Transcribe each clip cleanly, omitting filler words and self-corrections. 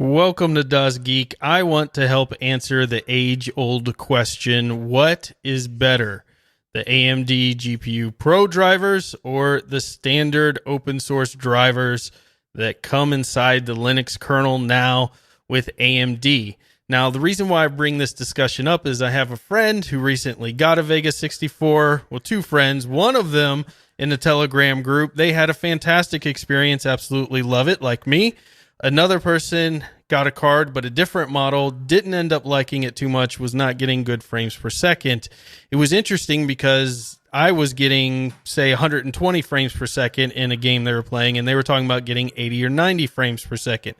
Welcome to DasGeek. I want to help answer the age-old question, what is better, the AMD GPU Pro drivers or the standard open source drivers that come inside the Linux kernel now with AMD? Now, the reason why I bring this discussion up is I have a friend who recently got a Vega 64. Well, two friends. One of them in the Telegram group, they had a fantastic experience, absolutely love it, like me. Another person got a card, but a different model, didn't end up liking it too much, was not getting good frames per second. It was interesting because I was getting, say, 120 frames per second in a game they were playing, and they were talking about getting 80 or 90 frames per second.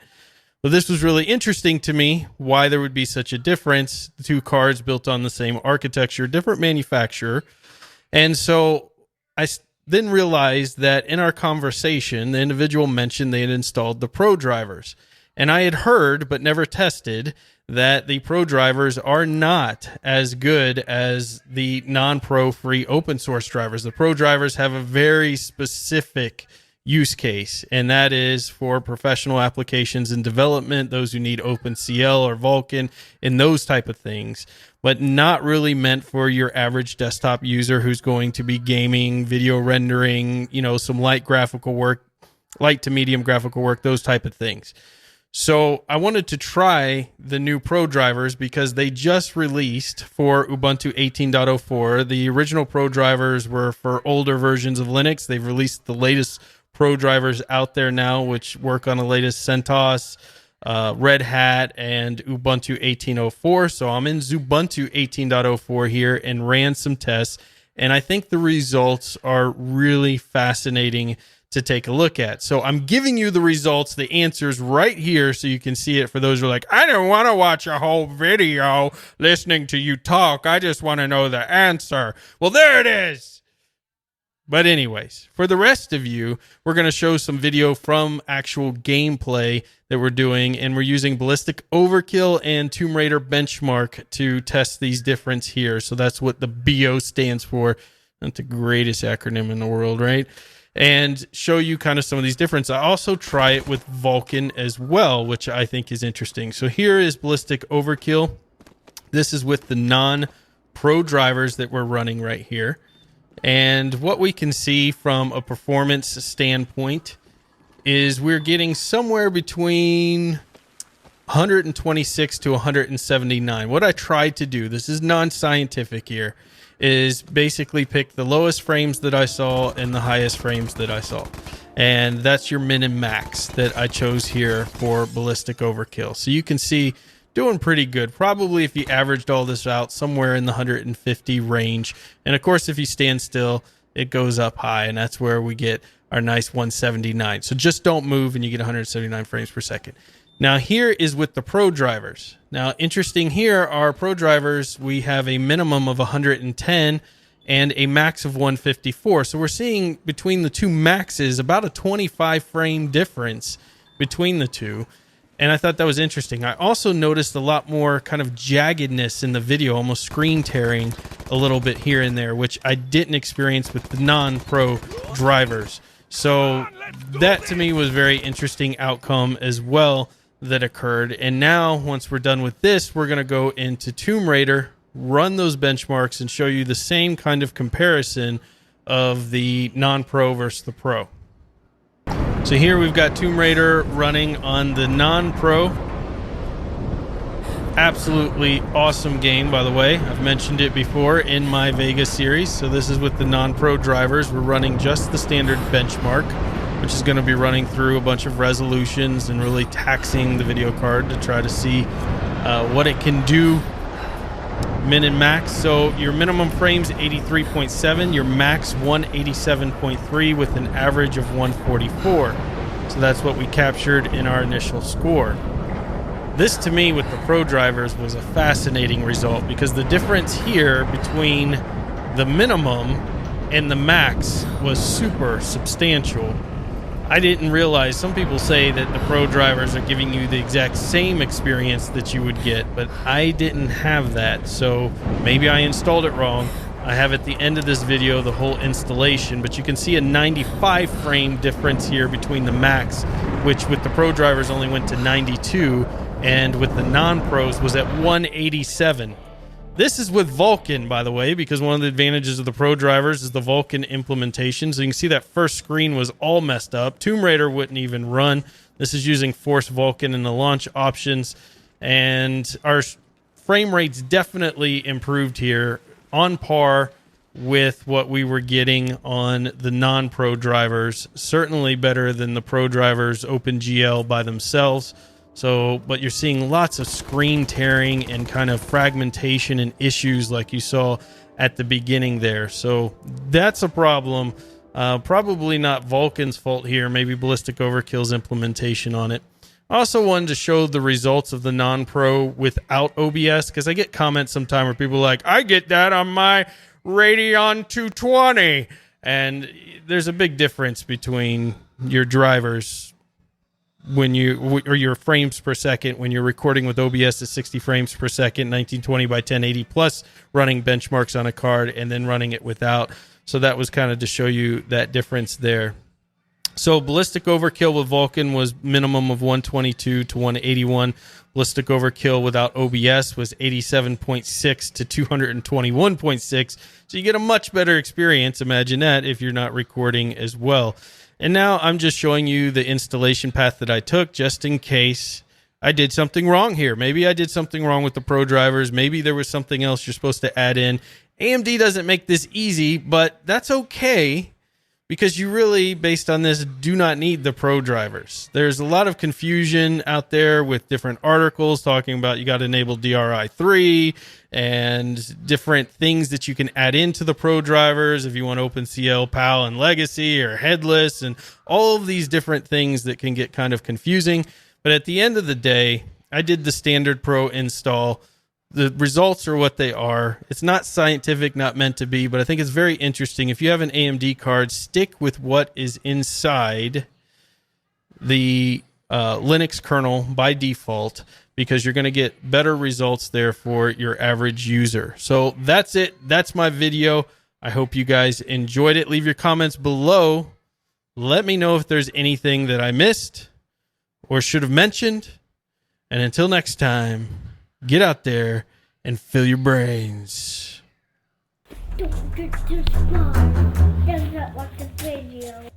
Well, this was really interesting to me, why there would be such a difference. The two cards built on the same architecture, different manufacturer. And so I then realized that in our conversation, the individual mentioned they had installed the Pro drivers. And I had heard, but never tested, that the Pro drivers are not as good as the non-Pro free open source drivers. The Pro drivers have a very specific use case, and that is for professional applications and development, those who need OpenCL or Vulkan and those type of things, but not really meant for your average desktop user who's going to be gaming, video rendering, some light graphical work, light to medium graphical work, those type of things. So I wanted to try the new Pro drivers because they just released for Ubuntu 18.04. The original Pro drivers were for older versions of Linux. They've released the latest Pro drivers out there now, which work on the latest CentOS, Red Hat, and Ubuntu 18.04. So I'm in Ubuntu 18.04 here and ran some tests, and I think the results are really fascinating to take a look at. So I'm giving you the results, the answers right here so you can see it for those who are like, I don't want to watch a whole video listening to you talk. I just want to know the answer. Well, there it is. But anyways, for the rest of you, we're going to show some video from actual gameplay that we're doing, and we're using Ballistic Overkill and Tomb Raider Benchmark to test these differences here. So that's what the BO stands for. Not the greatest acronym in the world, right? And show you kind of some of these differences. I also try it with Vulkan as well, which I think is interesting. So here is Ballistic Overkill. This is with the non-Pro drivers that we're running right here. And what we can see from a performance standpoint is we're getting somewhere between 126 to 179. What I tried to do, this is non-scientific here, is basically pick the lowest frames that I saw and the highest frames that I saw. And that's your min and max that I chose here for Ballistic Overkill. So you can see doing pretty good. Probably if you averaged all this out, somewhere in the 150 range. And of course, if you stand still, it goes up high, and that's where we get our nice 179. So just don't move and you get 179 frames per second. Now here is with the Pro drivers. Now interesting here, our Pro drivers, we have a minimum of 110 and a max of 154. So we're seeing between the two maxes about a 25 frame difference between the two. And I thought that was interesting. I also noticed a lot more kind of jaggedness in the video, almost screen tearing a little bit here and there, which I didn't experience with the non-Pro drivers. So that to me was a very interesting outcome as well that occurred. And now once we're done with this, we're going to go into Tomb Raider, run those benchmarks, and show you the same kind of comparison of the non-Pro versus the Pro. So here we've got Tomb Raider running on the non-Pro. Absolutely awesome game, by the way. I've mentioned it before in my Vega series. So this is with the non-Pro drivers. We're running just the standard benchmark, which is going to be running through a bunch of resolutions and really taxing the video card to try to see what it can do min and max. So your minimum frames 83.7, your max 187.3 with an average of 144. So that's what we captured in our initial score. This to me with the Pro drivers was a fascinating result because the difference here between the minimum and the max was super substantial. I didn't realize, some people say that the Pro drivers are giving you the exact same experience that you would get, but I didn't have that. So maybe I installed it wrong, I have at the end of this video the whole installation, but you can see a 95 frame difference here between the Macs, which with the Pro drivers only went to 92, and with the non-Pros was at 187. This is with Vulkan, by the way, because one of the advantages of the Pro drivers is the Vulkan implementation. So you can see that first screen was all messed up. Tomb Raider wouldn't even run. This is using Force Vulkan in the launch options, and our frame rates definitely improved here, on par with what we were getting on the non-Pro drivers. Certainly better than the Pro drivers OpenGL by themselves. So, but you're seeing lots of screen tearing and kind of fragmentation and issues like you saw at the beginning there. So that's a problem. Probably not Vulkan's fault here. Maybe Ballistic Overkill's implementation on it. I also wanted to show the results of the non-Pro without OBS, because I get comments sometime where people are like, I get that on my Radeon 220. And there's a big difference between your drivers when or your frames per second when you're recording with OBS at 60 frames per second, 1920 by 1080 plus, running benchmarks on a card and then running it without. So that was kind of to show you that difference there. So Ballistic Overkill with Vulkan was minimum of 122 to 181. Ballistic Overkill without OBS was 87.6 to 221.6. So you get a much better experience. Imagine that if you're not recording as well. And now I'm just showing you the installation path that I took just in case I did something wrong here. Maybe I did something wrong with the Pro drivers. Maybe there was something else you're supposed to add in. AMD doesn't make this easy, but that's okay, because you really, based on this, do not need the Pro drivers. There's a lot of confusion out there with different articles talking about you got to enable DRI3 and different things that you can add into the Pro drivers if you want OpenCL, PAL, and Legacy, or headless, and all of these different things that can get kind of confusing. But at the end of the day, I did the standard Pro install. The results are what they are. It's not scientific, not meant to be, but I think it's very interesting. If you have an AMD card, stick with what is inside the Linux kernel by default, because you're going to get better results there for your average user. So that's it. That's my video. I hope you guys enjoyed it. Leave your comments below. Let me know if there's anything that I missed or should have mentioned. And until next time, get out there and fill your brains. Don't get too smart. Does not watch the video.